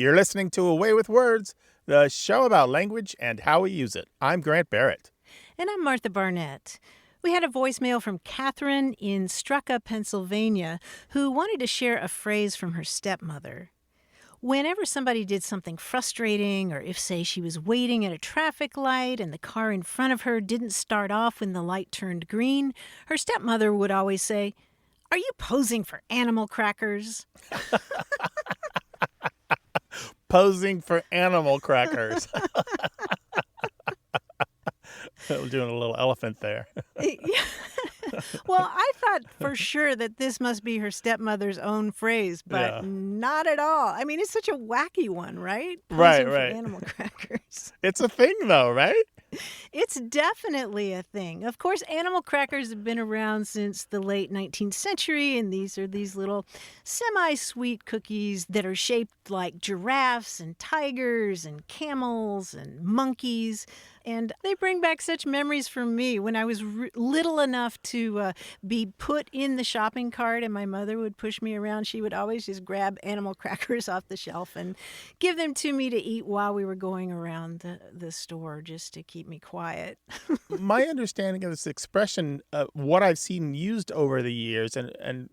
You're listening to Away with Words, the show about language and how we use it. I'm Grant Barrett. And I'm Martha Barnett. We had a voicemail from Catherine in Strucka, Pennsylvania, who wanted to share a phrase from her stepmother. Whenever somebody did something frustrating, or if, say, she was waiting at a traffic light and the car in front of her didn't start off when the light turned green, her stepmother would always say, "Are you posing for animal crackers?" Posing for animal crackers. We're doing a little elephant there. Well, I thought for sure that this must be her stepmother's own phrase, but not at all. I mean, it's such a wacky one, right? Posing for animal crackers. It's a thing, though, right? It's definitely a thing. Of course, animal crackers have been around since the late 19th century, and these are these little semi-sweet cookies that are shaped like giraffes and tigers and camels and monkeys. And they bring back such memories for me when I was little enough to be put in the shopping cart and my mother would push me around. She would always just grab animal crackers off the shelf and give them to me to eat while we were going around the store just to keep me quiet. My understanding of this expression, what I've seen used over the years, and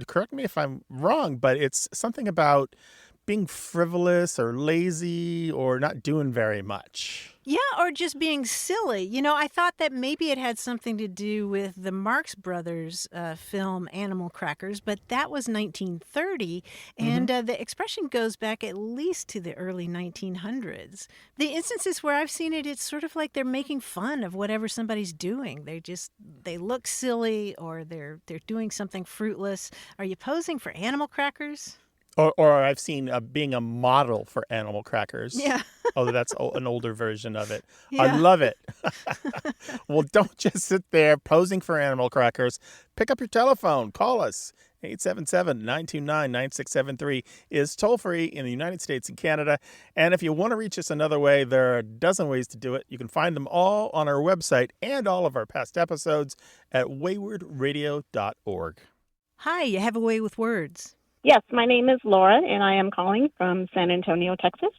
correct me if I'm wrong, but it's something about being frivolous or lazy or not doing very much. Yeah, or just being silly. You know, I thought that maybe it had something to do with the Marx Brothers film Animal Crackers, but that was 1930, and the expression goes back at least to the early 1900s. The instances where I've seen it, it's sort of like they're making fun of whatever somebody's doing. They look silly or they're doing something fruitless. Are you posing for animal crackers? Or I've seen being a model for animal crackers. Yeah. Oh, that's an older version of it. Yeah. I love it. Well, don't just sit there posing for animal crackers. Pick up your telephone. Call us. 877-929-9673 is toll-free in the United States and Canada. And if you want to reach us another way, there are a dozen ways to do it. You can find them all on our website and all of our past episodes at waywardradio.org. Hi, you have a way with words. Yes, my name is Laura, and I am calling from San Antonio, Texas.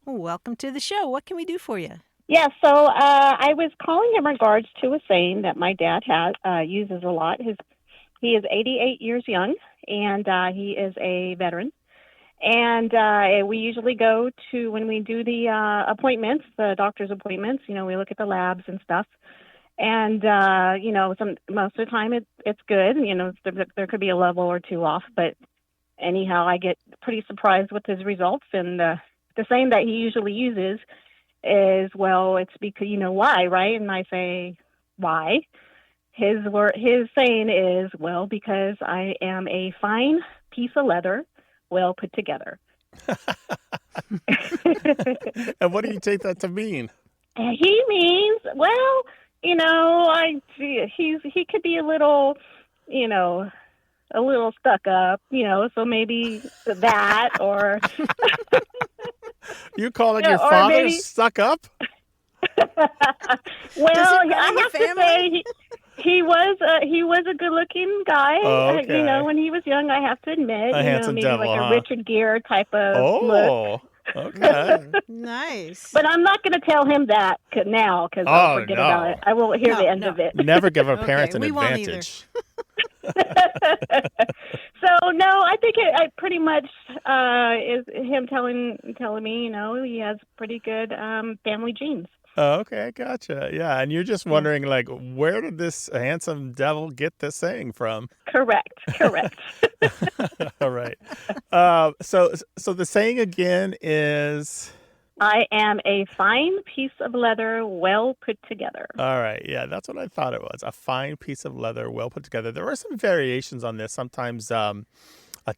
Welcome to the show. What can we do for you? Yeah, so I was calling in regards to a saying that my dad uses a lot. He is 88 years young, and he is a veteran. And we usually go to, when we do the appointments, the doctor's appointments, we look at the labs and stuff. And, most of the time it's good. There could be a level or two off, but anyhow, I get pretty surprised with his results. And the saying that he usually uses is, well, it's because, why, right? And I say, why? His saying is, well, because I am a fine piece of leather, well put together. And what do you take that to mean? He means, well, he could be a little, a little stuck up, so maybe that, or... You calling your father maybe... stuck up? Well, I have to say he was a good-looking guy. Oh, okay. When he was young, I have to admit, maybe devil, like a Richard Gere type of look. Okay. Nice. But I'm not going to tell him that now because I'll forget about it. I won't hear the end of it. Never give a parent an advantage. So no, I think it pretty much is him telling me, he has pretty good family genes. Oh, okay, gotcha. Yeah, and you're just wondering, where did this handsome devil get this saying from? Correct. All right. So the saying again is... I am a fine piece of leather well put together. All right. Yeah, that's what I thought it was. A fine piece of leather well put together. There are some variations on this. Sometimes a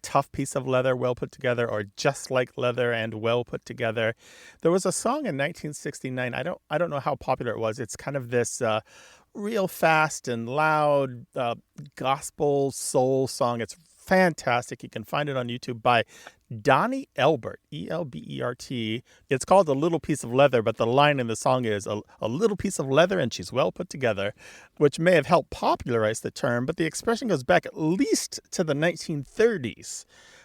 tough piece of leather well put together, or just like leather and well put together. There was a song in 1969. I don't know how popular it was. It's kind of this real fast and loud gospel soul song. It's fantastic. You can find it on YouTube by Donnie Elbert, Elbert. It's called A Little Piece of Leather, but the line in the song is a little piece of leather and she's well put together, which may have helped popularize the term, but the expression goes back at least to the 1930s.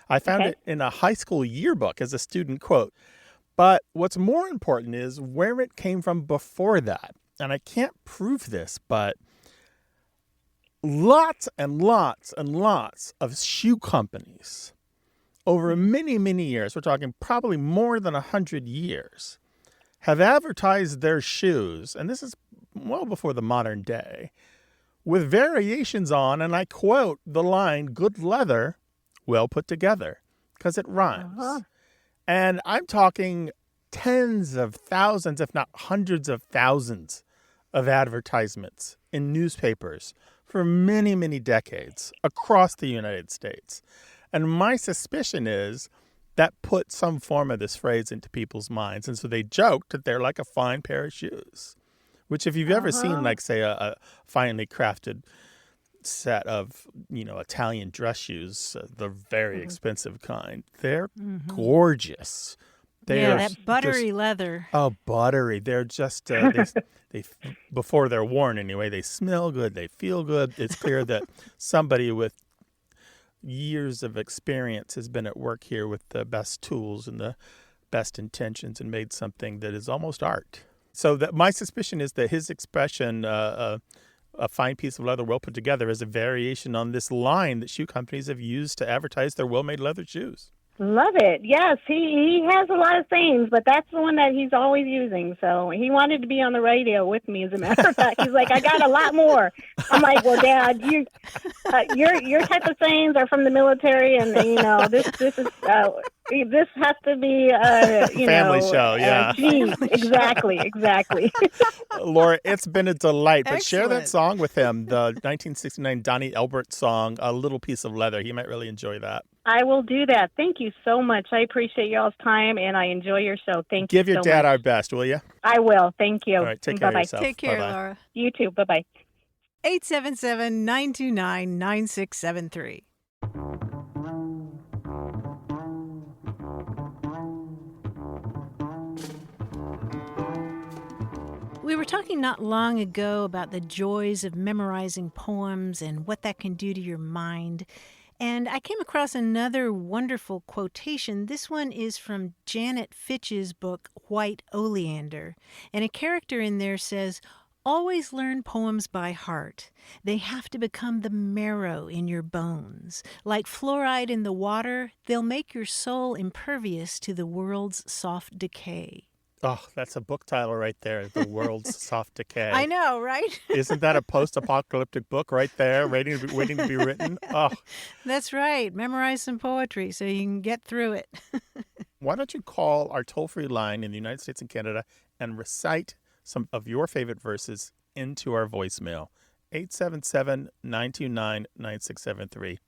I found Okay. it in a high school yearbook as a student quote. But what's more important is where it came from before that. And I can't prove this, but lots and lots and lots of shoe companies over many, many years, we're talking probably more than 100 years, have advertised their shoes, and this is well before the modern day, with variations on, and I quote the line, good leather, well put together, because it rhymes. Uh-huh. And I'm talking tens of thousands, if not hundreds of thousands of advertisements in newspapers for many, many decades across the United States. And my suspicion is that put some form of this phrase into people's minds. And so they joked that they're like a fine pair of shoes, which if you've ever seen, like, say, a finely crafted set of, Italian dress shoes, the very expensive kind, they're gorgeous. That buttery leather. Oh, buttery. They're just, they before they're worn anyway, they smell good. They feel good. It's clear that somebody with years of experience has been at work here with the best tools and the best intentions and made something that is almost art. So that my suspicion is that his expression, a fine piece of leather well put together, is a variation on this line that shoe companies have used to advertise their well-made leather shoes. Love it. Yes, he has a lot of things, but that's the one that he's always using. So he wanted to be on the radio with me. As a matter of fact, he's like, I got a lot more. I'm like, well, Dad, your type of sayings are from the military, and this has to be Family show, yeah. Geez, exactly. Laura, it's been a delight. But share that Excellent. song with him, the 1969 Donnie Elbert song, A Little Piece of Leather. He might really enjoy that. I will do that. Thank you so much. I appreciate y'all's time, and I enjoy your show. Thank you Give your so dad much. our best, will you? I will. Thank you. All right, take care of Bye-bye. yourself. Take care, Bye-bye. Laura. You too. Bye-bye. 877-929-9673. We were talking not long ago about the joys of memorizing poems and what that can do to your mind. And I came across another wonderful quotation. This one is from Janet Fitch's book, White Oleander. And a character in there says, always learn poems by heart. They have to become the marrow in your bones. Like fluoride in the water, they'll make your soul impervious to the world's soft decay. Oh, that's a book title right there, The World's Soft Decay. I know, right? Isn't that a post-apocalyptic book right there, waiting to be written? Oh, That's right. Memorize some poetry so you can get through it. why don't you call our toll-free line in the United States and Canada and recite some of your favorite verses into our voicemail, 877-929-9673.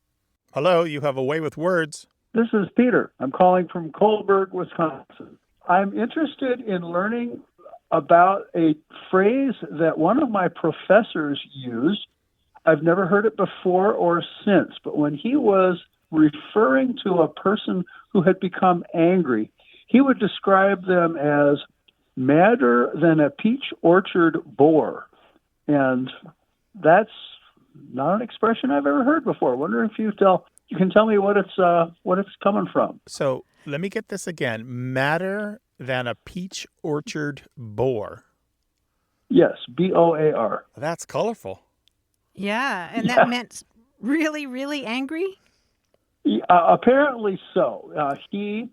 Hello, you have a way with words. This is Peter. I'm calling from Colberg, Wisconsin. I'm interested in learning about a phrase that one of my professors used. I've never heard it before or since, but when he was referring to a person who had become angry, he would describe them as madder than a peach orchard boar. And that's not an expression I've ever heard before. I wonder if you can tell me what it's coming from. So let me get this again. Madder than a peach orchard boar. Yes, B-O-A-R. That's colorful. Yeah, and that meant really, really angry? Apparently so. He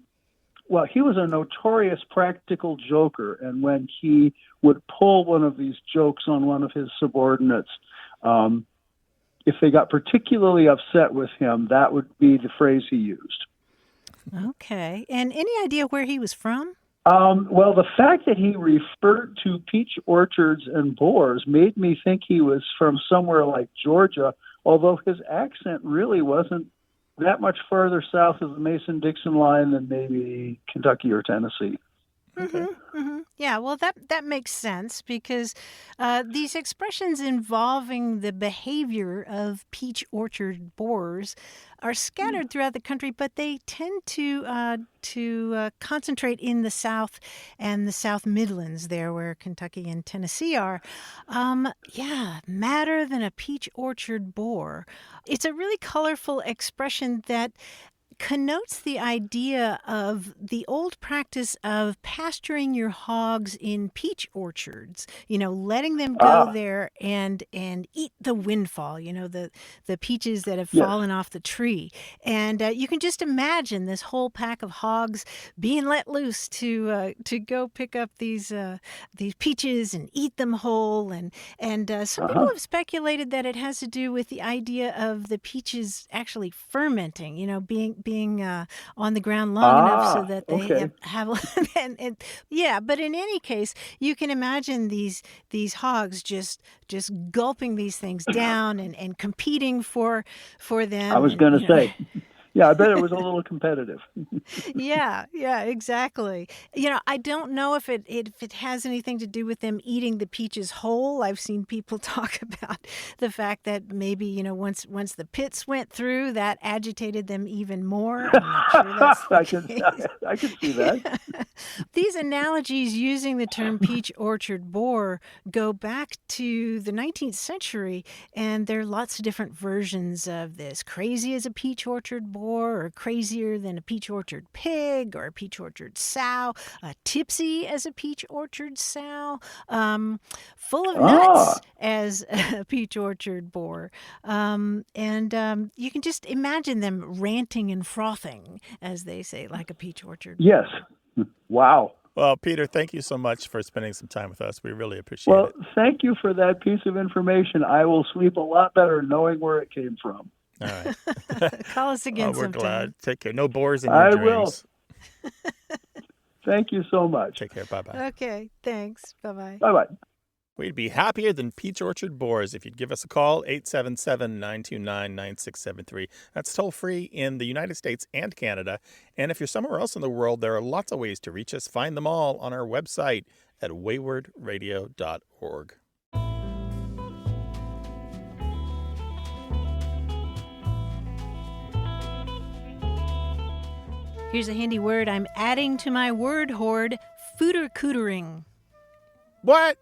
was a notorious practical joker, and when he would pull one of these jokes on one of his subordinates, if they got particularly upset with him, that would be the phrase he used. Okay. And any idea where he was from? Well, the fact that he referred to peach orchards and boars made me think he was from somewhere like Georgia, although his accent really wasn't that much farther south of the Mason-Dixon line than maybe Kentucky or Tennessee. Okay. Yeah, well, that makes sense because these expressions involving the behavior of peach orchard boars are scattered throughout the country, but they tend to concentrate in the South and the South Midlands, there where Kentucky and Tennessee are. Madder than a peach orchard boar. It's a really colorful expression that connotes the idea of the old practice of pasturing your hogs in peach orchards, letting them go there and eat the windfall, the peaches that have Yes. fallen off the tree. And you can just imagine this whole pack of hogs being let loose to go pick up these peaches and eat them whole. And some people have speculated that it has to do with the idea of the peaches actually fermenting, being on the ground long enough so that they okay. have yeah. But in any case, you can imagine these hogs just gulping these things down and competing for them. I was going to say, yeah, I bet it was a little competitive. Yeah, exactly. I don't know if it has anything to do with them eating the peaches whole. I've seen people talk about the fact that maybe, once the pits went through, that agitated them even more. I'm not sure that's the case. I can see that. These analogies using the term peach orchard boar go back to the 19th century, and there are lots of different versions of this. Crazy as a peach orchard boar, or crazier than a peach orchard pig, or a peach orchard sow, tipsy as a peach orchard sow, full of nuts as a peach orchard boar. And you can just imagine them ranting and frothing, as they say, like a peach orchard. Yes. Wow. Well, Peter, thank you so much for spending some time with us. We really appreciate it. Well, thank you for that piece of information. I will sleep a lot better knowing where it came from. All right. Call us again we're sometime. glad. Take care. No boars in your I dreams. will. Thank you so much. Take care. Bye-bye. Okay, thanks. Bye-bye. Bye-bye. We'd be happier than peach orchard boars if you'd give us a call, 877-929-9673. That's toll free in the United States and Canada. And if you're somewhere else in the world, there are lots of ways to reach us. Find them all on our website at waywardradio.org. Here's a handy word I'm adding to my word hoard, footercootering. What?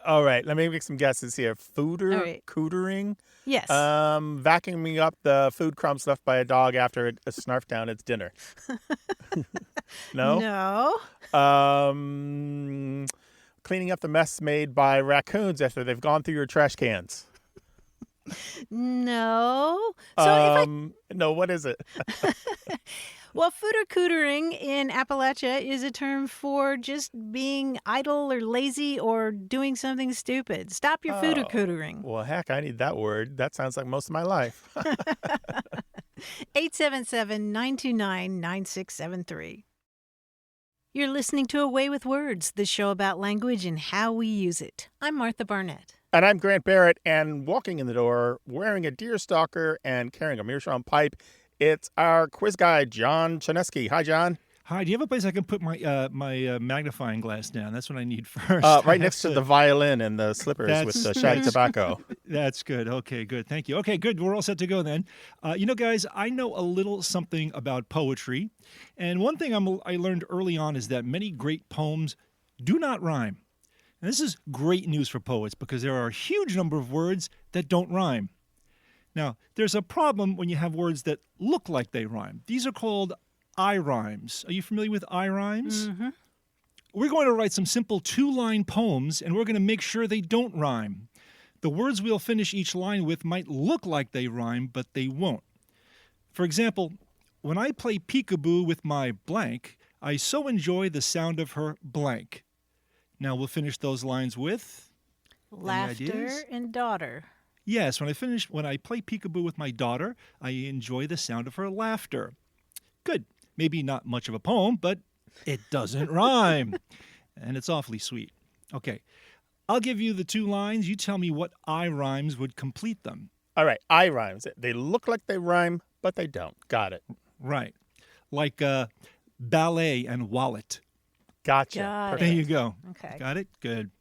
All right, let me make some guesses here. Footercootering? Yes. Vacuuming up the food crumbs left by a dog after it snarfed down its dinner. No? No. Cleaning up the mess made by raccoons after they've gone through your trash cans. No. So No, what is it? Well, footercootering in Appalachia is a term for just being idle or lazy or doing something stupid. Stop your footercootering. Well, heck, I need that word. That sounds like most of my life. 877-929-9673. You're listening to A Way with Words, the show about language and how we use it. I'm Martha Barnett. And I'm Grant Barrett, and walking in the door, wearing a deerstalker and carrying a meerschaum pipe, it's our quiz guy, John Chaneski. Hi, John. Hi. Do you have a place I can put my magnifying glass down? That's what I need first. Right next to the violin and the slippers with the shag tobacco. That's good. Okay, good. Thank you. Okay, good. We're all set to go then. Guys, I know a little something about poetry. And one thing I learned early on is that many great poems do not rhyme. And this is great news for poets because there are a huge number of words that don't rhyme. Now, there's a problem when you have words that look like they rhyme. These are called I-rhymes. Are you familiar with I-rhymes? Mm-hmm. We're going to write some simple two-line poems, and we're going to make sure they don't rhyme. The words we'll finish each line with might look like they rhyme, but they won't. For example, when I play peekaboo with my blank, I so enjoy the sound of her blank. Now we'll finish those lines with... Laughter and daughter. Yes, when I play peekaboo with my daughter, I enjoy the sound of her laughter. Good. Maybe not much of a poem, but it doesn't rhyme. And it's awfully sweet. Okay. I'll give you the two lines. You tell me what I-rhymes would complete them. All right, I-rhymes. They look like they rhyme, but they don't. Got it. Right. Like ballet and wallet. Gotcha. There you go. Okay. Got it? Good.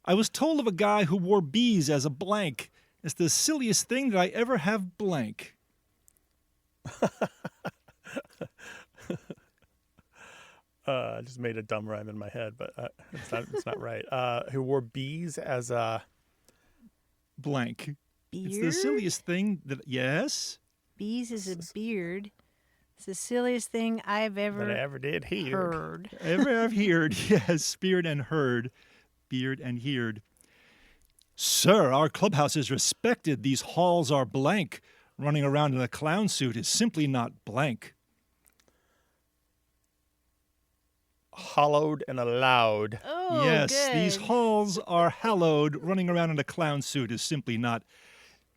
I was told of a guy who wore bees as a blank. It's the silliest thing that I ever have blank. I just made a dumb rhyme in my head, but it's not right. Who wore bees as a... Blank. Beard? It's the silliest thing that... Yes? Bees is a beard. It's the silliest thing I've That I ever ever did hear. heard. Ever I've heard, yes, beard and heard, beard and heard. Sir, our clubhouse is respected. These halls are blank. Running around in a clown suit is simply not blank. Hollowed and allowed. Oh, Yes, good. these halls are hallowed. Running around in a clown suit is simply not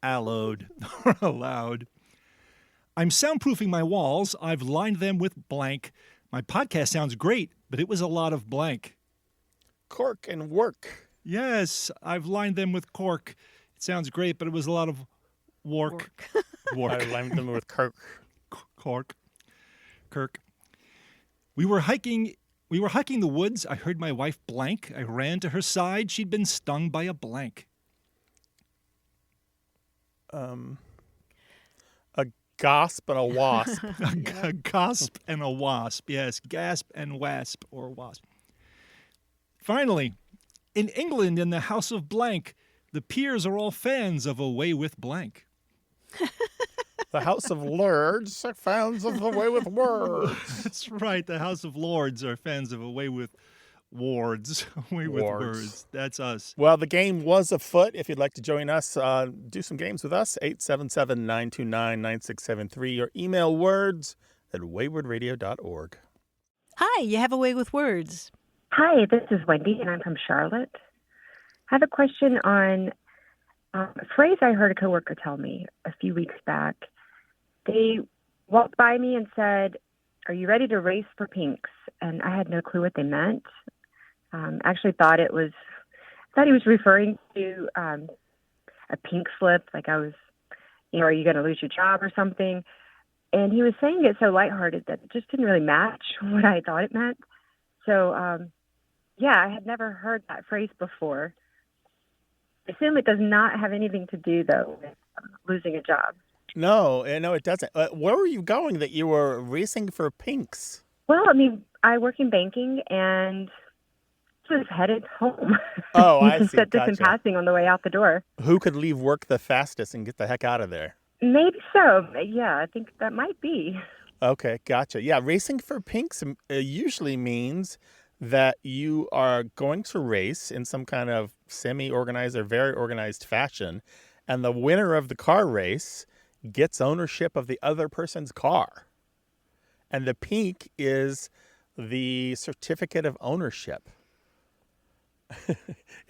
allowed or allowed. I'm soundproofing my walls. I've lined them with blank. My podcast sounds great, but it was a lot of blank. Cork and work. Yes, I've lined them with cork. It sounds great, but it was a lot of work. I Work. lined them with cork. Cork. Kirk. We were hiking the woods. I heard my wife blank. I ran to her side. She'd been stung by a blank. A gasp and a wasp. A gasp and a wasp. Yes, gasp and wasp or wasp. Finally, in England, in the House of Blank, the peers are all fans of Away with Blank. The House of Lords are fans of Away with Words. That's right. The House of Lords are fans of Away with Wards. Away with Wards. Words. That's us. Well, the game was afoot. If you'd like to join us, do some games with us, 877-929-9673, or email words@waywardradio.org. Hi, you have a way with words. Hi, this is Wendy, and I'm from Charlotte. I have a question on a phrase I heard a coworker tell me a few weeks back. They walked by me and said, "Are you ready to race for pinks?" And I had no clue what they meant. Actually thought he was referring to a pink slip, like I was, are you going to lose your job or something? And he was saying it so lighthearted that it just didn't really match what I thought it meant. So, I had never heard that phrase before. I assume it does not have anything to do, though, with losing a job. No, it doesn't. Where were you going that you were racing for pinks? Well, I work in banking and was headed home. Oh, you I can see. set this in Gotcha. passing on the way out the door. Who could leave work the fastest and get the heck out of there? Maybe so. Yeah, I think that might be. Okay, gotcha. Yeah, racing for pinks usually means that you are going to race in some kind of semi-organized or very organized fashion, and the winner of the car race gets ownership of the other person's car. And the pink is the certificate of ownership. Well,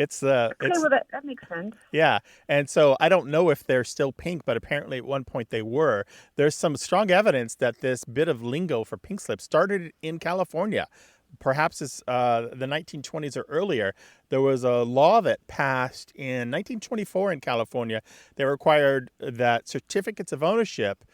that makes sense. Yeah. And so I don't know if they're still pink, but apparently at one point they were. There's some strong evidence that this bit of lingo for pink slip started in California. Perhaps it's the 1920s or earlier. There was a law that passed in 1924 in California that required that certificates of ownership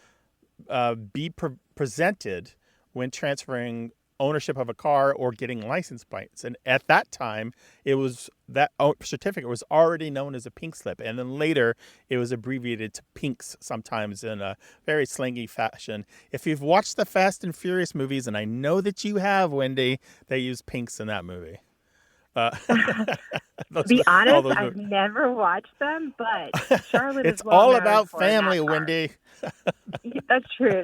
be presented when transferring ownership of a car or getting license plates. And at that time, that certificate was already known as a pink slip. And then later, it was abbreviated to pinks sometimes in a very slangy fashion. If you've watched the Fast and Furious movies, and I know that you have, Wendy, they use pinks in that movie. To be honest, I've never watched them, but Charlotte is It's well all known about for family, NASCAR. Wendy. That's true.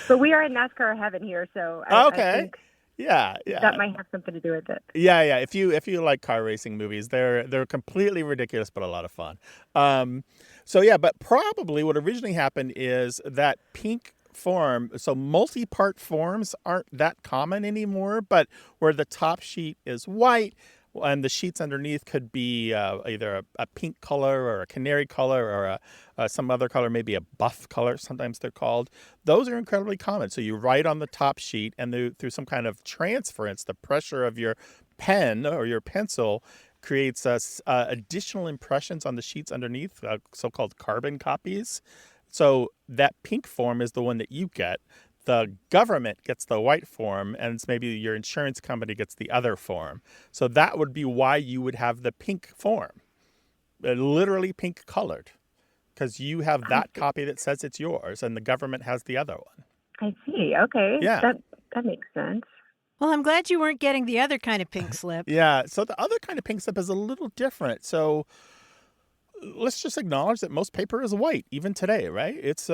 But we are in NASCAR heaven here, so I think Yeah. that might have something to do with it. Yeah. If you like car racing movies, they're completely ridiculous, but a lot of fun. But probably what originally happened is that pink form. So multi-part forms aren't that common anymore, but where the top sheet is white and the sheets underneath could be either a pink color or a canary color or some other color, maybe a buff color, sometimes they're called. Those are incredibly common. So you write on the top sheet, and through some kind of transference, the pressure of your pen or your pencil creates additional impressions on the sheets underneath, so-called carbon copies. So that pink form is the one that you get. The government gets the white form, and it's maybe your insurance company gets the other form. So that would be why you would have the pink form, literally pink colored, because you have that copy that says it's yours, and the government has the other one. I see. Okay. Yeah. That makes sense. Well, I'm glad you weren't getting the other kind of pink slip. Yeah. So the other kind of pink slip is a little different. So let's just acknowledge that most paper is white, even today, right? It's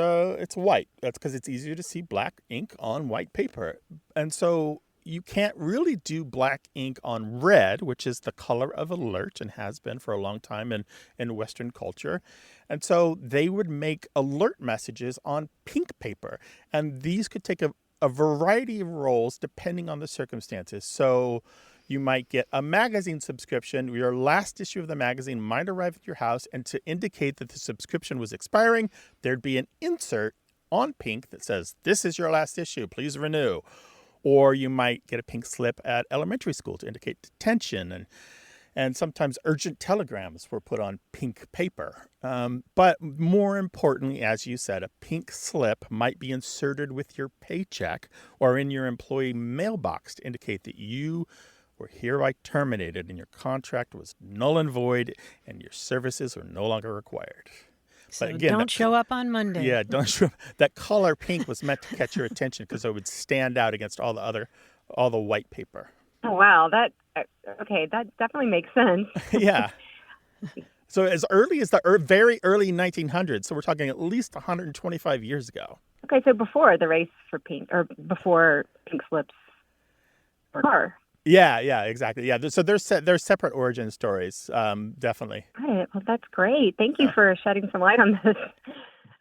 white. That's because it's easier to see black ink on white paper. And so you can't really do black ink on red, which is the color of alert and has been for a long time in Western culture. And so they would make alert messages on pink paper. And these could take a variety of roles depending on the circumstances. So you might get a magazine subscription. Your last issue of the magazine might arrive at your house, and to indicate that the subscription was expiring, there'd be an insert on pink that says, "This is your last issue. Please renew." Or you might get a pink slip at elementary school to indicate detention. And sometimes urgent telegrams were put on pink paper. But more importantly, as you said, a pink slip might be inserted with your paycheck or in your employee mailbox to indicate that you were hereby terminated and your contract was null and void and your services were no longer required. So But again, don't show up on Monday. Yeah, don't show up. That color pink was meant to catch your attention because it would stand out against all the white paper. Oh, wow. That definitely makes sense. Yeah. So as early as the very early 1900s, so we're talking at least 125 years ago. Okay, so before the race for pink, or before pink slips were car. Yeah, exactly. Yeah, so there's separate origin stories, definitely. Got it. Well, that's great. Thank you for shedding some light on this.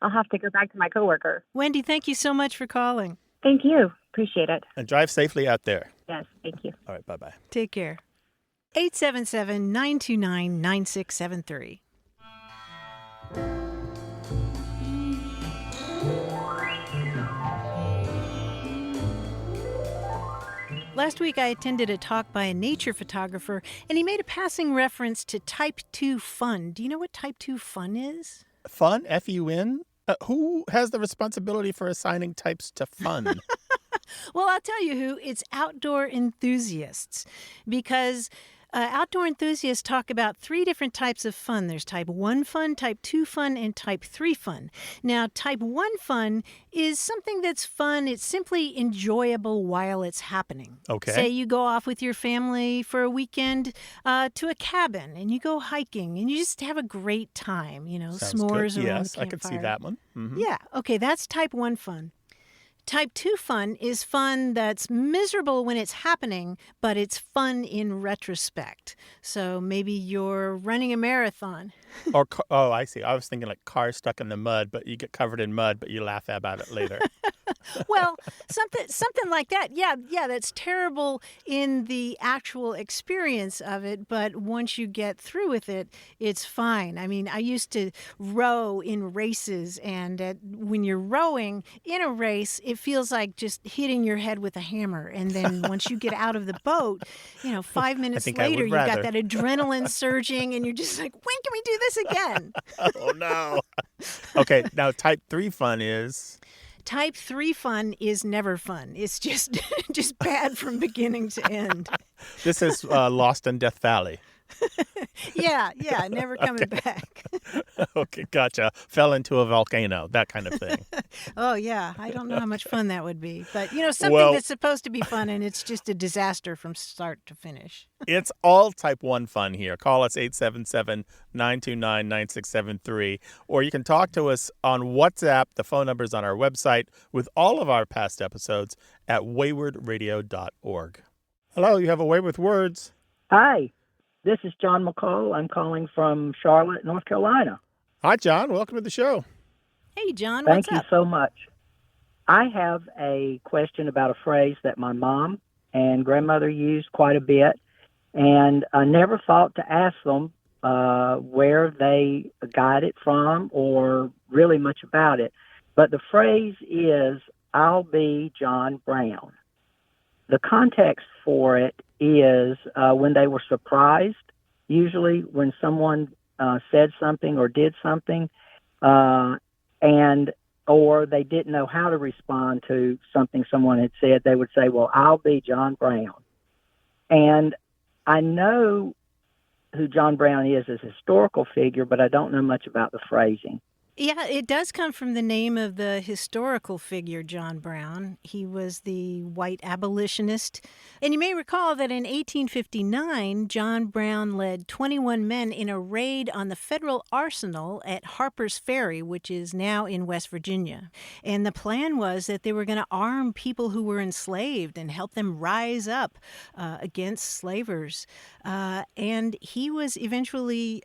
I'll have to go back to my coworker. Wendy, thank you so much for calling. Thank you. Appreciate it. And drive safely out there. Yes, thank you. All right, bye-bye. Take care. 877-929-9673. Last week, I attended a talk by a nature photographer, and he made a passing reference to type 2 fun. Do you know what type 2 fun is? Fun, F-U-N? Who has the responsibility for assigning types to fun? Well, I'll tell you who. It's outdoor enthusiasts, because outdoor enthusiasts talk about 3 different types of fun. There's type 1 fun, type 2 fun, and type 3 fun. Now, type 1 fun is something that's fun. It's simply enjoyable while it's happening. Okay. Say you go off with your family for a weekend to a cabin, and you go hiking, and you just have a great time, Sounds s'mores good. around Yes, the I could see campfire. that one. Mm-hmm. Yeah, okay, that's type 1 fun. Type 2 fun is fun that's miserable when it's happening, but it's fun in retrospect. So maybe you're running a marathon. Oh, I see. I was thinking like cars stuck in the mud, but you get covered in mud, but you laugh about it later. Well, something like that. Yeah, that's terrible in the actual experience of it, but once you get through with it, it's fine. I mean, I used to row in races, and when you're rowing in a race, it feels like just hitting your head with a hammer. And then once you get out of the boat, 5 minutes think I later, would you've got rather. that adrenaline surging, and you're just like, when can we do this again? Oh, no. Okay, now type 3 fun is... Type 3 fun is never fun. It's just just bad from beginning to end. This is Lost in Death Valley. Yeah, never coming back. Okay, gotcha. Fell into a volcano, that kind of thing. Oh, yeah. I don't know how much fun that would be. But, something that's supposed to be fun, and it's just a disaster from start to finish. It's all type 1 fun here. Call us 877-929-9673, or you can talk to us on WhatsApp. The phone number is on our website with all of our past episodes at waywardradio.org. Hello, you have a way with words. Hi, this is John McCall. I'm calling from Charlotte, North Carolina. Hi, John. Welcome to the show. Hey, John, Thank what's you up? so much. I have a question about a phrase that my mom and grandmother used quite a bit, and I never thought to ask them where they got it from or really much about it. But the phrase is, "I'll be John Brown." The context for it is when they were surprised, usually when someone said something or did something, or they didn't know how to respond to something someone had said, they would say, "Well, I'll be John Brown." And I know who John Brown is as a historical figure, but I don't know much about the phrasing. Yeah, it does come from the name of the historical figure, John Brown. He was the white abolitionist. And you may recall that in 1859, John Brown led 21 men in a raid on the federal arsenal at Harper's Ferry, which is now in West Virginia. And the plan was that they were going to arm people who were enslaved and help them rise up against slavers. And he was eventually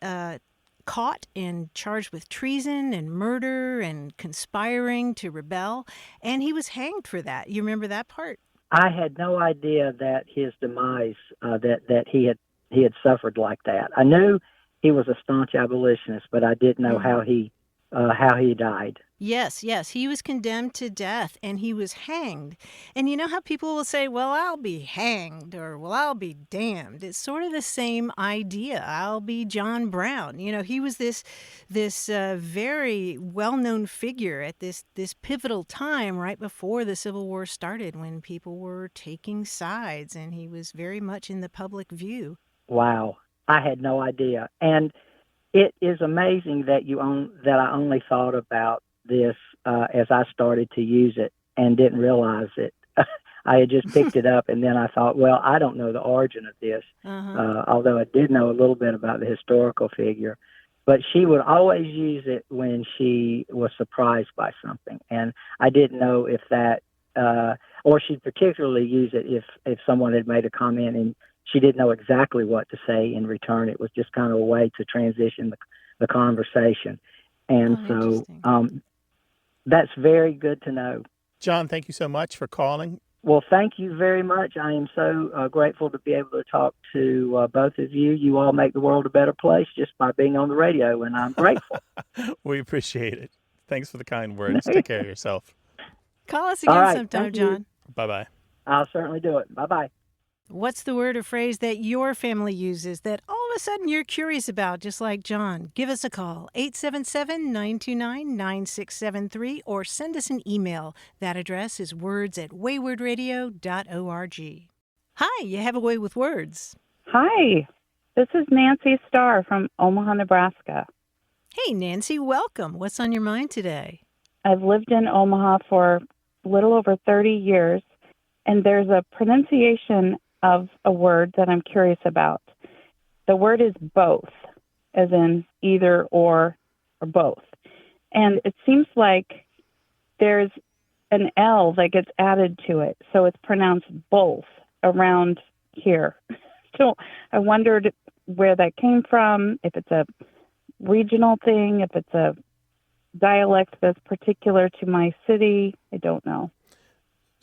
caught and charged with treason and murder and conspiring to rebel, and he was hanged for that. You remember that part? I had no idea that his demise, that he had suffered like that. I knew he was a staunch abolitionist, but I didn't know how he died. Yes, he was condemned to death and he was hanged. And you know how people will say, well, I'll be hanged or, well, I'll be damned. It's sort of the same idea. I'll be John Brown. You know, he was this very well-known figure at this pivotal time right before the Civil War started, when people were taking sides, and he was very much in the public view. Wow. I had no idea. And it is amazing that that I only thought about this as I started to use it and didn't realize it. I had just picked it up, and then I thought, well, I don't know the origin of this, although I did know a little bit about the historical figure. But she would always use it when she was surprised by something, and I didn't know if that, or she'd particularly use it if someone had made a comment and she didn't know exactly what to say in return. It was just kind of a way to transition the conversation. And that's very good to know. John, thank you so much for calling. Well, thank you very much. I am so grateful to be able to talk to both of you. You all make the world a better place just by being on the radio, and I'm grateful. We appreciate it. Thanks for the kind words. Take care of yourself. Call us again sometime, thank John. you. Bye-bye. I'll certainly do it. Bye-bye. What's the word or phrase that your family uses that all of a sudden you're curious about, just like John? Give us a call, 877-929-9673, or send us an email. That address is words@waywardradio.org. Hi, you have a way with words. Hi, this is Nancy Starr from Omaha, Nebraska. Hey, Nancy, welcome. What's on your mind today? I've lived in Omaha for a little over 30 years, and there's a pronunciation of a word that I'm curious about. The word is both, as in either or both. And it seems like there's an L that gets added to it, so it's pronounced bolth around here. So I wondered where that came from, if it's a regional thing, if it's a dialect that's particular to my city. I don't know.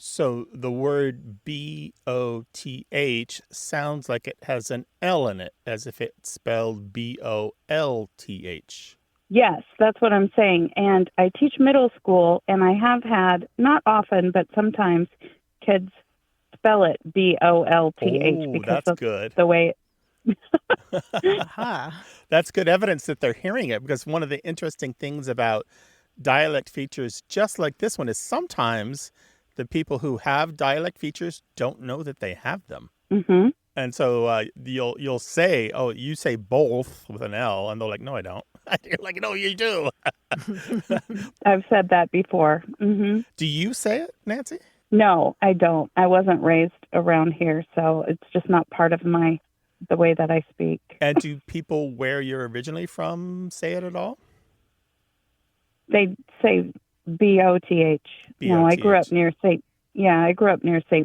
So the word B-O-T-H sounds like it has an L in it, as if it's spelled B-O-L-T-H. Yes, that's what I'm saying. And I teach middle school, and I have had, not often, but sometimes, kids spell it B-O-L-T-H because that's good. The way That's good evidence that they're hearing it, because one of the interesting things about dialect features just like this one is sometimes the people who have dialect features don't know that they have them. Mm-hmm. And so you'll say, oh, you say bolth with an L, and they're like, no, I don't. You're like, no, you do. I've said that before. Mm-hmm. Do you say it, Nancy? No, I don't. I wasn't raised around here, so it's just not part of the way that I speak. And do people where you're originally from say it at all? They say B-O-T-H. No, I grew up near St.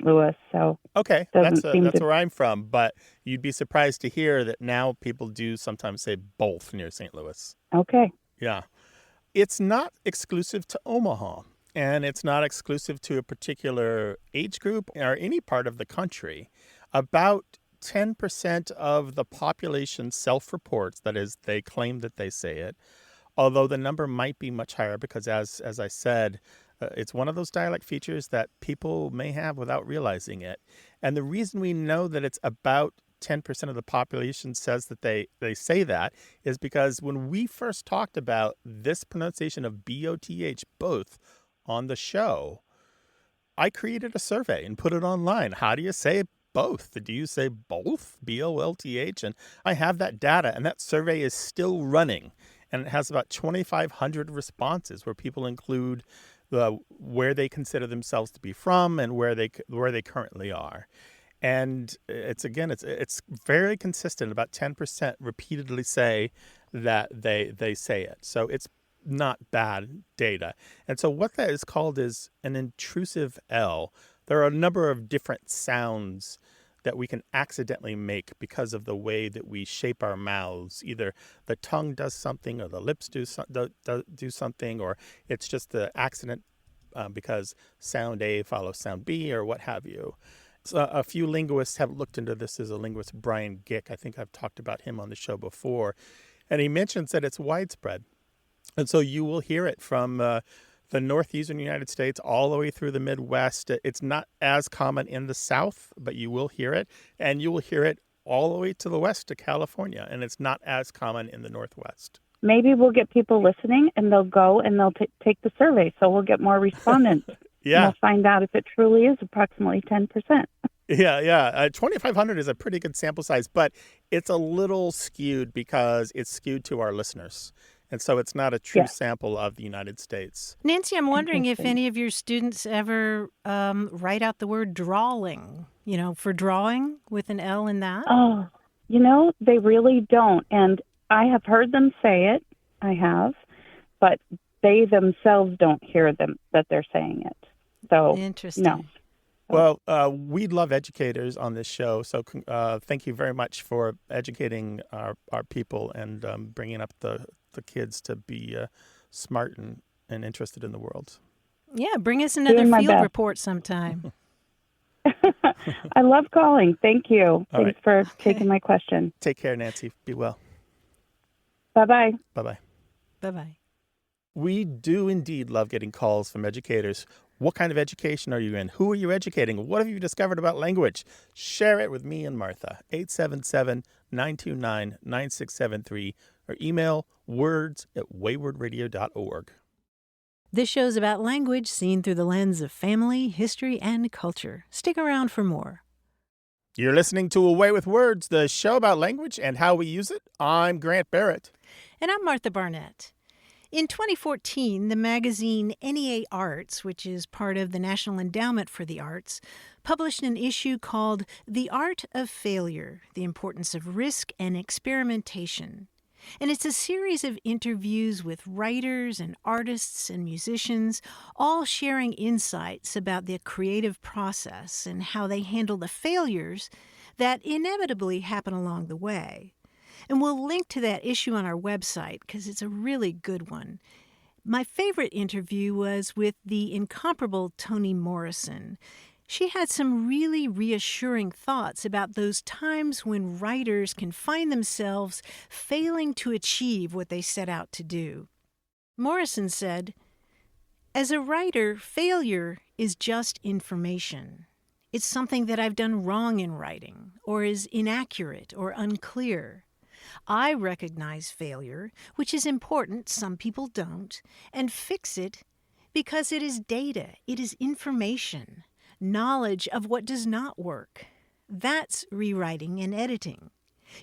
Louis, so okay, that's where I'm from. But you'd be surprised to hear that now people do sometimes say both near St. Louis. Okay. Yeah, it's not exclusive to Omaha, and it's not exclusive to a particular age group or any part of the country. About 10% of the population self-reports, that is, they claim that they say it, although the number might be much higher because, as I said, it's one of those dialect features that people may have without realizing it. And the reason we know that it's about 10% of the population says that they say that is because when we first talked about this pronunciation of B-O-T-H, both, on the show, I created a survey and put it online. How do you say both? Do you say both? B-O-L-T-H? And I have that data, and that survey is still running. and it has about 2,500 responses where people include where they consider themselves to be from and where they currently are. And it's very consistent. About 10% repeatedly say that they say it. So it's not bad data. And so what that is called is an intrusive L. There are a number of different sounds that we can accidentally make because of the way that we shape our mouths. Either the tongue does something, or the lips do something, or it's just the accident because sound A follows sound B, or what have you. So a few linguists have looked into this. There's a linguist, Brian Gick. I think I've talked about him on the show before. And he mentions that it's widespread. And so you will hear it from the northeastern United States all the way through the Midwest. It's not as common in the South, but you will hear it. And you will hear it all the way to the west to California. And it's not as common in the Northwest. Maybe we'll get people listening and they'll go and they'll take the survey. So we'll get more respondents. Yeah. And we'll find out if it truly is approximately 10%. Yeah. 2,500 is a pretty good sample size, but it's a little skewed because it's skewed to our listeners. And so it's not a true sample of the United States. Nancy, I'm wondering if any of your students ever write out the word drawling, for drawing with an L in that. Oh, they really don't. And I have heard them say it. I have. But they themselves don't hear them that they're saying it. So, interesting. No. Well, we love educators on this show, so thank you very much for educating our people and bringing up the kids to be smart and interested in the world. Yeah, bring us another field report sometime. I love calling. Thank you. Thanks for taking my question. Take care, Nancy. Be well. Bye-bye. Bye-bye. Bye-bye. We do indeed love getting calls from educators. What kind of education are you in? Who are you educating? What have you discovered about language? Share it with me and Martha. 877-929-9673 or email words@waywardradio.org. This show's about language seen through the lens of family, history, and culture. Stick around for more. You're listening to Away with Words, the show about language and how we use it. I'm Grant Barrett. And I'm Martha Barnett. In 2014, the magazine NEA Arts, which is part of the National Endowment for the Arts, published an issue called The Art of Failure, The Importance of Risk and Experimentation. And it's a series of interviews with writers and artists and musicians, all sharing insights about the creative process and how they handle the failures that inevitably happen along the way. And we'll link to that issue on our website because it's a really good one. My favorite interview was with the incomparable Toni Morrison. She had some really reassuring thoughts about those times when writers can find themselves failing to achieve what they set out to do. Morrison said, "As a writer, failure is just information. It's something that I've done wrong in writing, or is inaccurate or unclear. I recognize failure, which is important, some people don't, and fix it because it is data, it is information, knowledge of what does not work. That's rewriting and editing.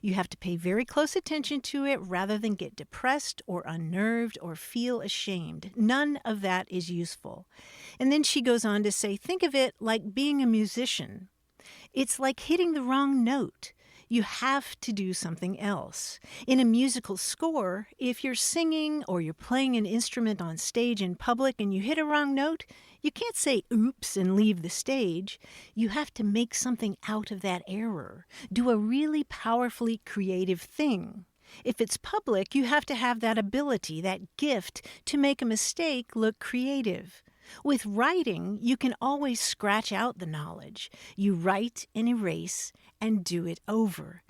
You have to pay very close attention to it rather than get depressed or unnerved or feel ashamed. None of that is useful." And then she goes on to say, think of it like being a musician. It's like hitting the wrong note. You have to do something else. In a musical score, if you're singing or you're playing an instrument on stage in public and you hit a wrong note, you can't say oops and leave the stage. You have to make something out of that error. Do a really powerfully creative thing. If it's public, you have to have that ability, that gift to make a mistake look creative. With writing, you can always scratch out the knowledge. You write and erase and do it over.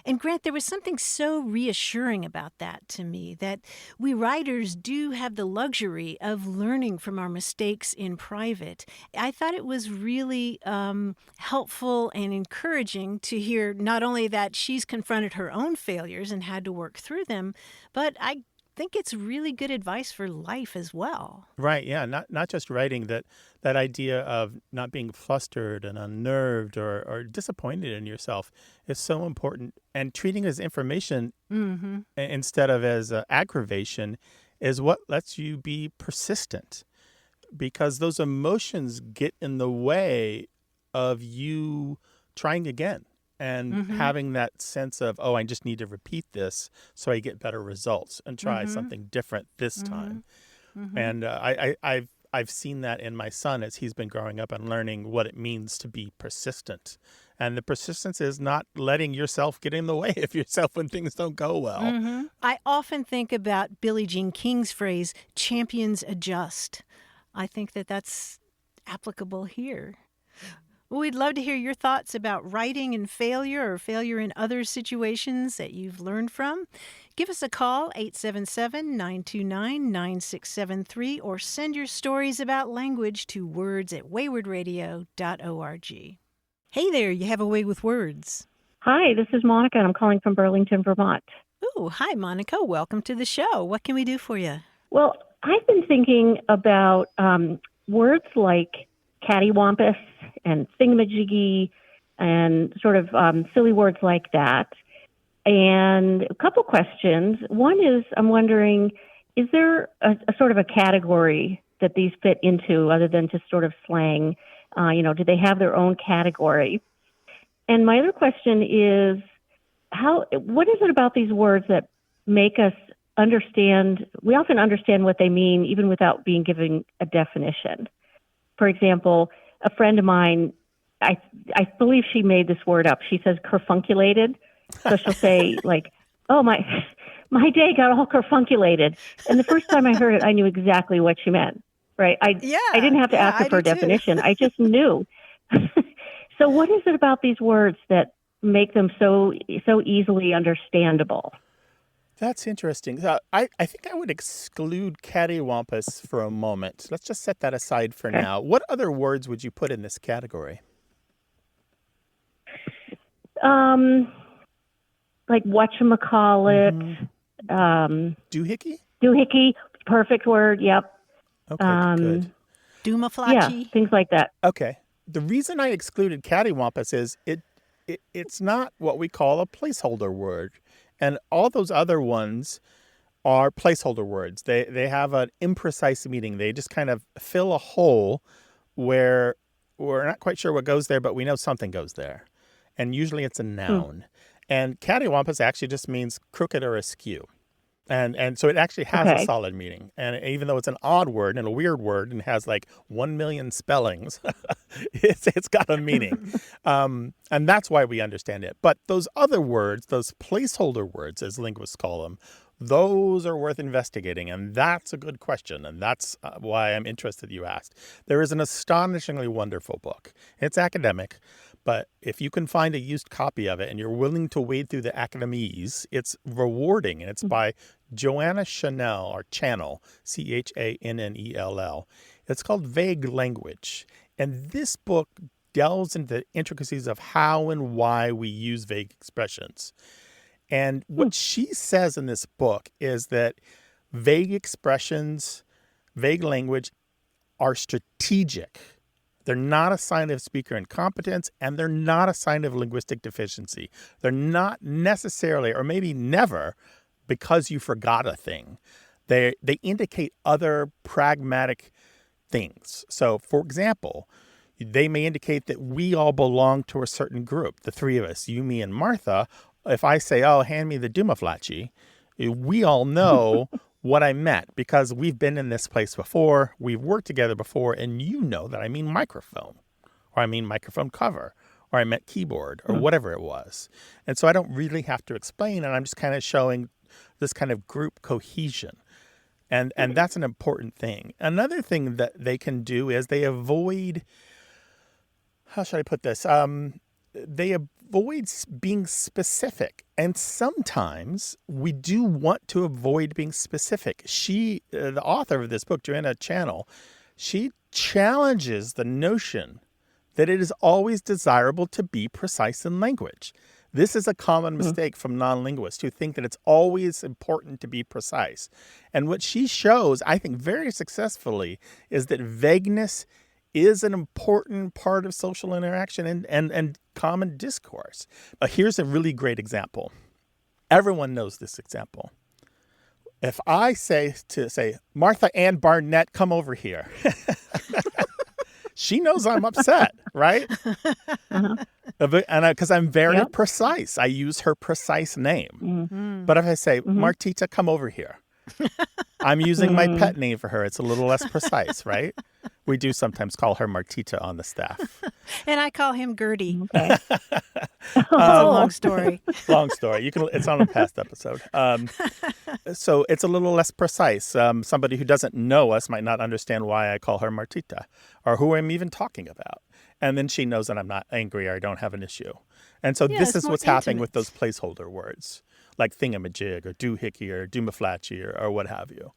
And Grant, there was something so reassuring about that to me, that we writers do have the luxury of learning from our mistakes in private. I thought it was really helpful and encouraging to hear not only that she's confronted her own failures and had to work through them, but I think it's really good advice for life as well. Right, yeah, not just writing, that idea of not being flustered and unnerved or disappointed in yourself is so important. And treating as information instead of as aggravation is what lets you be persistent, because those emotions get in the way of you trying again and having that sense of, oh, I just need to repeat this so I get better results and try something different this time. And I've seen that in my son as he's been growing up and learning what it means to be persistent. And the persistence is not letting yourself get in the way of yourself when things don't go well. I often think about Billie Jean King's phrase, champions adjust. I think that that's applicable here. We'd love to hear your thoughts about writing and failure or failure in other situations that you've learned from. Give us a call, 877-929-9673, or send your stories about language to words@waywardradio.org. Hey there, you have a way with words. Hi, this is Monica, and I'm calling from Burlington, Vermont. Oh, hi, Monica. Welcome to the show. What can we do for you? Well, I've been thinking about words like cattywampus and thingamajiggy and sort of silly words like that. And a couple questions. One is, I'm wondering, is there a sort of a category that these fit into other than just sort of slang? Do they have their own category? And my other question is, what is it about these words that make us understand? We often understand what they mean even without being given a definition. For example, a friend of mine, I believe she made this word up. She says kerfunculated. So she'll say like, oh, my day got all kerfunculated. And the first time I heard it, I knew exactly what she meant, right? I didn't have to ask her for a definition. I just knew. So what is it about these words that make them so easily understandable? That's interesting. So I think I would exclude cattywampus for a moment. Let's just set that aside for now. What other words would you put in this category? Like whatchamacallit. Doohickey? Doohickey, perfect word, yep. Okay, good. Doomaflachi? Yeah, things like that. Okay. The reason I excluded cattywampus is it's not what we call a placeholder word. And all those other ones are placeholder words. They have an imprecise meaning. They just kind of fill a hole where we're not quite sure what goes there, but we know something goes there. And usually it's a noun. And cattywampus actually just means crooked or askew. And so it actually has a solid meaning. And even though it's an odd word and a weird word and has like 1 million spellings, it's got a meaning. And that's why we understand it. But those other words, those placeholder words, as linguists call them, those are worth investigating. And that's a good question. And that's why I'm interested you asked. There is an astonishingly wonderful book. It's academic. But if you can find a used copy of it and you're willing to wade through the academies, it's rewarding. And it's by Joanna Chanel, or Channel, Channell. It's called Vague Language. And this book delves into the intricacies of how and why we use vague expressions. And what she says in this book is that vague expressions, vague language are strategic. They're not a sign of speaker incompetence, and they're not a sign of linguistic deficiency. They're not necessarily, or maybe never, because you forgot a thing. They indicate other pragmatic things. So, for example, they may indicate that we all belong to a certain group, the three of us, you, me, and Martha. If I say, oh, hand me the Doomaflachi, we all know what I meant because we've been in this place before, we've worked together before, and you know that I mean microphone, or I mean microphone cover, or I meant keyboard, or whatever it was. And so I don't really have to explain, and I'm just kind of showing this kind of group cohesion. And that's an important thing. Another thing that they can do is they avoid, how should I put this? They avoid being specific. And sometimes we do want to avoid being specific. She, the author of this book, Joanna Channel, she challenges the notion that it is always desirable to be precise in language. This is a common mistake from non-linguists who think that it's always important to be precise. And what she shows, I think very successfully, is that vagueness is an important part of social interaction and common discourse. But here's a really great example. Everyone knows this example. If I say, Martha Ann Barnett, come over here. She knows I'm upset, right? Uh-huh. And because I'm very Yep. precise. I use her precise name. Mm-hmm. But if I say, Martita, come over here, I'm using my pet name for her. It's a little less precise, right? We do sometimes call her Martita on the staff. And I call him Gertie. Okay. It's a long story. Long story. It's on a past episode. So it's a little less precise. Somebody who doesn't know us might not understand why I call her Martita or who I'm even talking about. And then she knows that I'm not angry or I don't have an issue. And so this it's is more what's happening intimate. with those placeholder words like thingamajig or doohickey or doomaflatchy or what have you.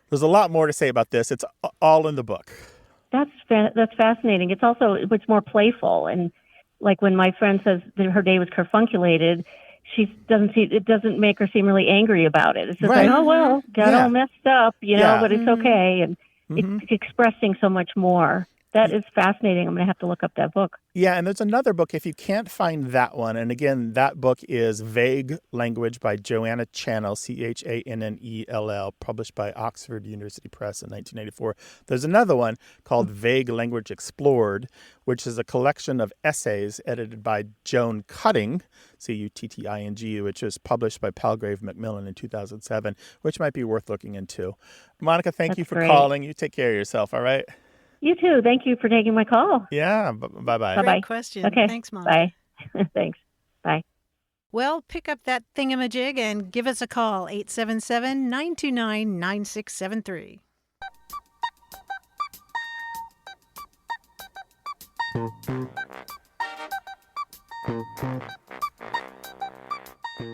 There's a lot more to say about this. It's all in the book. That's fascinating. It's more playful, and like when my friend says that her day was carfunculated, it doesn't make her seem really angry about it. It's just Right. like, oh well, got Yeah. all messed up, Yeah. but it's okay, and Mhm. it's expressing so much more. That is fascinating. I'm going to have to look up that book. Yeah, and there's another book if you can't find that one. And again, that book is Vague Language by Joanna Channell, Channell, published by Oxford University Press in 1984. There's another one called Vague Language Explored, which is a collection of essays edited by Joan Cutting, Cutting, which was published by Palgrave Macmillan in 2007, which might be worth looking into. Monica, thank That's you for great. calling. You take care of yourself, all right? You too. Thank you for taking my call. Yeah, bye-bye. Bye-bye. Great question. Okay. Thanks, Monica. Bye. Thanks. Bye. Well, pick up that thingamajig and give us a call, 877-929-9673.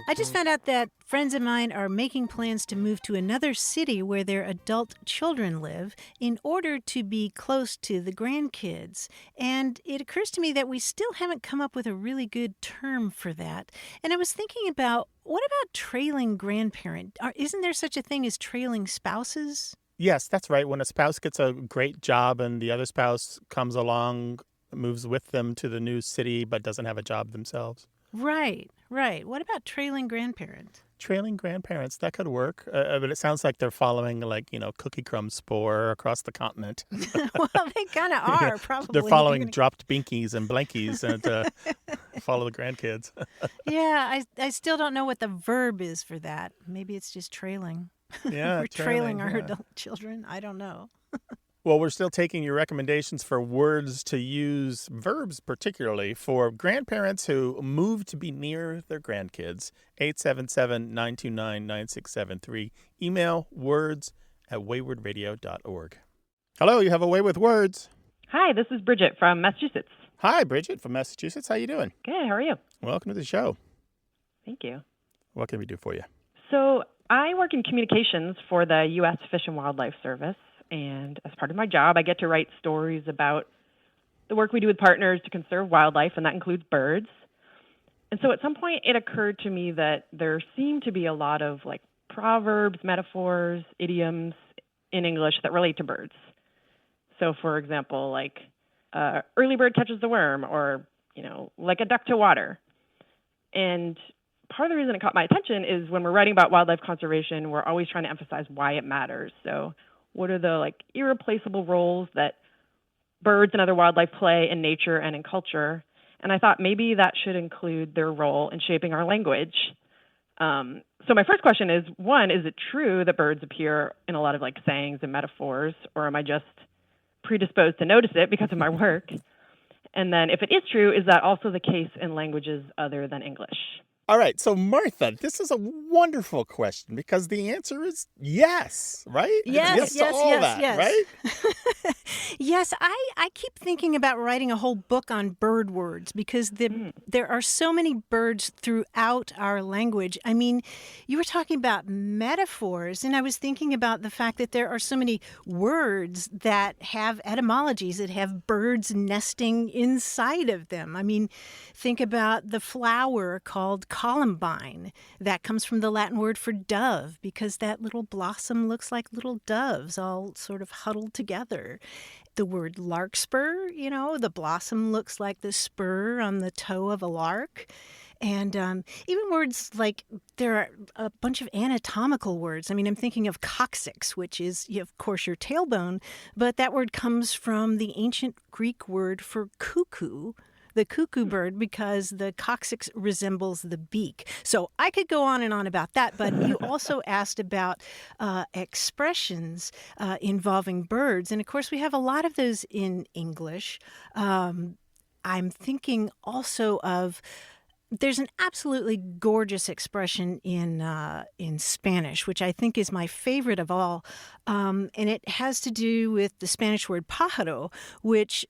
I just found out that friends of mine are making plans to move to another city where their adult children live in order to be close to the grandkids. And it occurs to me that we still haven't come up with a really good term for that. And I was thinking about, what about trailing grandparent? Isn't there such a thing as trailing spouses? Yes, that's right. When a spouse gets a great job and the other spouse comes along, moves with them to the new city but doesn't have a job themselves. Right. What about trailing grandparent? Trailing grandparents, that could work. But it sounds like they're following Cookie Crumb Spore across the continent. Well, they kind of are, probably. They're following dropped binkies and blankies and follow the grandkids. Yeah, I still don't know what the verb is for that. Maybe it's just trailing. Yeah, We're trailing our yeah. adult children. I don't know. Well, we're still taking your recommendations for words to use, verbs particularly, for grandparents who move to be near their grandkids. 877-929-9673. Email words@waywardradio.org. Hello, you have a way with words. Hi, this is Bridget from Massachusetts. Hi, Bridget from Massachusetts. How you doing? Good, how are you? Welcome to the show. Thank you. What can we do for you? So I work in communications for the U.S. Fish and Wildlife Service, and as part of my job, I get to write stories about the work we do with partners to conserve wildlife, and that includes birds. And so at some point, it occurred to me that there seem to be a lot of proverbs, metaphors, idioms in English that relate to birds. So for example, early bird catches the worm, or, like a duck to water. And part of the reason it caught my attention is when we're writing about wildlife conservation, we're always trying to emphasize why it matters. So what are the irreplaceable roles that birds and other wildlife play in nature and in culture? And I thought maybe that should include their role in shaping our language. So my first question is, one, is it true that birds appear in a lot of sayings and metaphors, or am I just predisposed to notice it because of my work? And then if it is true, is that also the case in languages other than English? All right, so Martha, this is a wonderful question because the answer is yes, right? It's yes to all that, right? Yes, I keep thinking about writing a whole book on bird words because there are so many birds throughout our language. I mean, you were talking about metaphors, and I was thinking about the fact that there are so many words that have etymologies, that have birds nesting inside of them. I mean, think about the flower called columbine. That comes from the Latin word for dove because that little blossom looks like little doves all sort of huddled together. The word larkspur, the blossom looks like the spur on the toe of a lark. And even words like there are a bunch of anatomical words. I mean, I'm thinking of coccyx, which is, of course, your tailbone, but that word comes from the ancient Greek word for cuckoo, the cuckoo bird, because the coccyx resembles the beak. So I could go on and on about that, but you also asked about expressions involving birds. And of course, we have a lot of those in English. I'm thinking also of there's an absolutely gorgeous expression in Spanish, which I think is my favorite of all, and it has to do with the Spanish word pájaro, which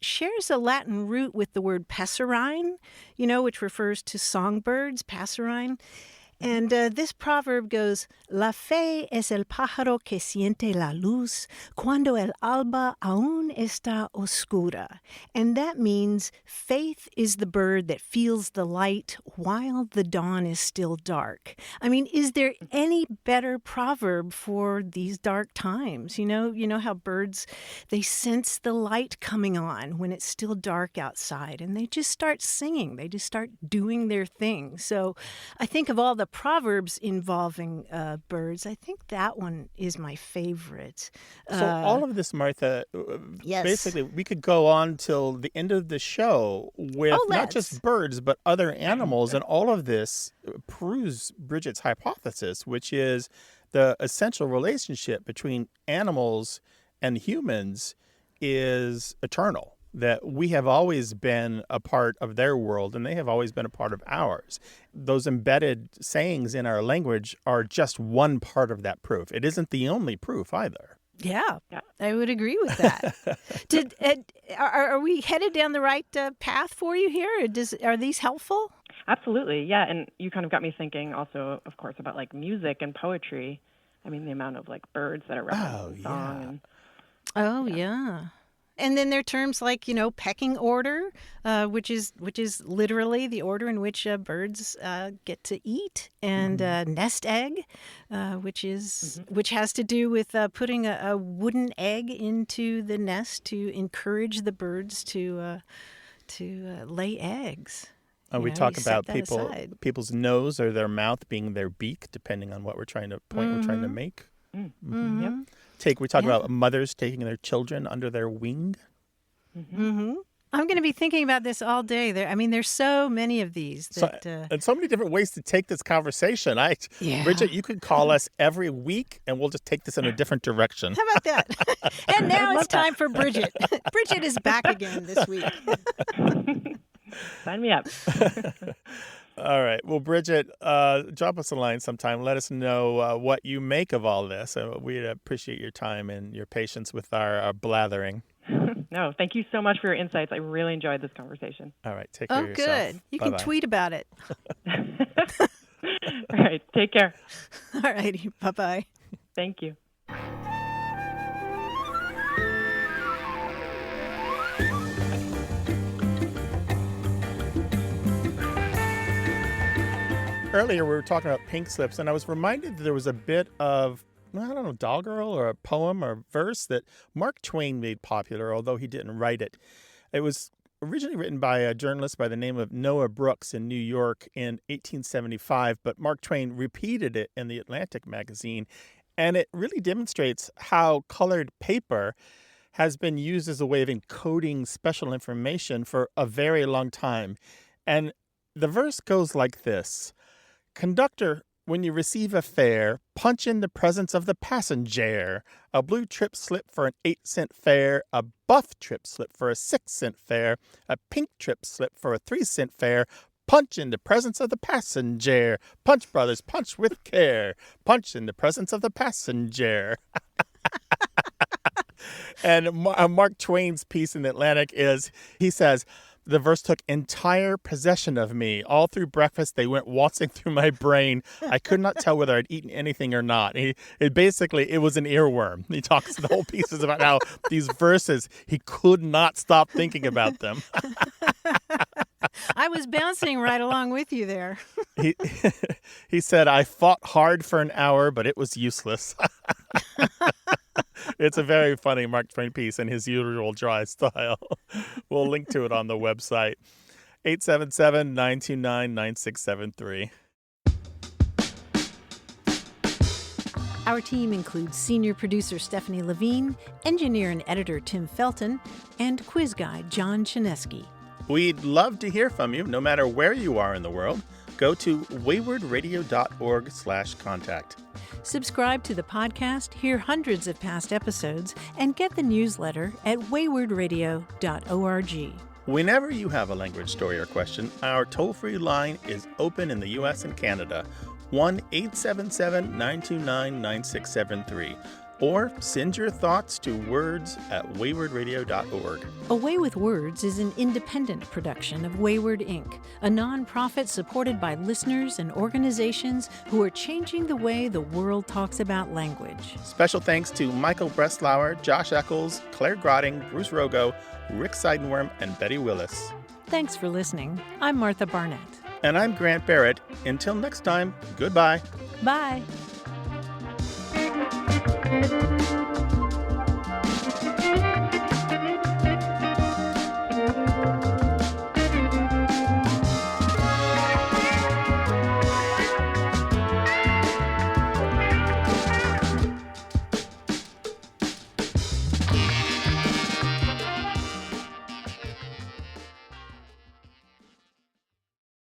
shares a Latin root with the word passerine, which refers to songbirds, passerine. And this proverb goes, La fe es el pájaro que siente la luz cuando el alba aún está oscura. And that means faith is the bird that feels the light while the dawn is still dark. I mean, is there any better proverb for these dark times? You know how birds, they sense the light coming on when it's still dark outside, and they just start singing. They just start doing their thing. So I think of all the proverbs involving birds, I think that one is my favorite. So all of this, Martha, Yes. basically we could go on till the end of the show with not just birds, but other animals. And all of this proves Bridget's hypothesis, which is the essential relationship between animals and humans is eternal. That we have always been a part of their world and they have always been a part of ours. Those embedded sayings in our language are just one part of that proof. It isn't the only proof either. Yeah, I would agree with that. Are we headed down the right path for you here? Are these helpful? Absolutely, yeah. And you kind of got me thinking also, of course, about like music and poetry. I mean, the amount of like birds that are referenced in song. Yeah. And then there are terms like, pecking order, which is literally the order in which birds get to eat, and nest egg, which has to do with putting a wooden egg into the nest to encourage the birds to lay eggs. We talk about people's nose or their mouth being their beak, depending on what we're trying to we're trying to make. Yep. We talk about mothers taking their children under their wing. I'm going to be thinking about this all day. There's so many of these. And so many different ways to take this conversation. Bridget, you could call us every week, and we'll just take this in a different direction. How about that? And now it's time for Bridget. Bridget is back again this week. Sign me up. All right. Well, Bridget, drop us a line sometime. Let us know what you make of all this. We'd appreciate your time and your patience with our blathering. No, thank you so much for your insights. I really enjoyed this conversation. All right. Take care of yourself. Oh, good. You can tweet about it. All right. Take care. All righty. Bye-bye. Thank you. Earlier, we were talking about pink slips, and I was reminded that there was a bit of, doggerel or a poem or verse that Mark Twain made popular, although he didn't write it. It was originally written by a journalist by the name of Noah Brooks in New York in 1875, but Mark Twain repeated it in the Atlantic magazine, and it really demonstrates how colored paper has been used as a way of encoding special information for a very long time. And the verse goes like this. Conductor, when you receive a fare, punch in the presence of the passenger. A blue trip slip for an 8-cent fare, a buff trip slip for a 6-cent fare, a pink trip slip for a 3-cent fare. Punch in the presence of the passenger. Punch, brothers, punch with care. Punch in the presence of the passenger. And Mark Twain's piece in The Atlantic is, he says, the verse took entire possession of me. All through breakfast, they went waltzing through my brain. I could not tell whether I'd eaten anything or not. It was an earworm. He talks, the whole piece is about how these verses, he could not stop thinking about them. I was bouncing right along with you there. He said, I fought hard for an hour, but it was useless. It's a very funny Mark Twain piece in his usual dry style. We'll link to it on the website. 877-929-9673. Our team includes senior producer Stephanie Levine, engineer and editor Tim Felton, and quiz guide John Chinesky. We'd love to hear from you, no matter where you are in the world. Go to waywardradio.org/contact. Subscribe to the podcast, hear hundreds of past episodes, and get the newsletter at waywardradio.org. Whenever you have a language story or question, our toll-free line is open in the U.S. and Canada, 1-877-929-9673. Or send your thoughts to words@waywardradio.org. A Way with Words is an independent production of Wayward Inc., a nonprofit supported by listeners and organizations who are changing the way the world talks about language. Special thanks to Michael Breslauer, Josh Eccles, Claire Grotting, Bruce Rogo, Rick Seidenworm, and Betty Willis. Thanks for listening. I'm Martha Barnett. And I'm Grant Barrett. Until next time, goodbye. Bye.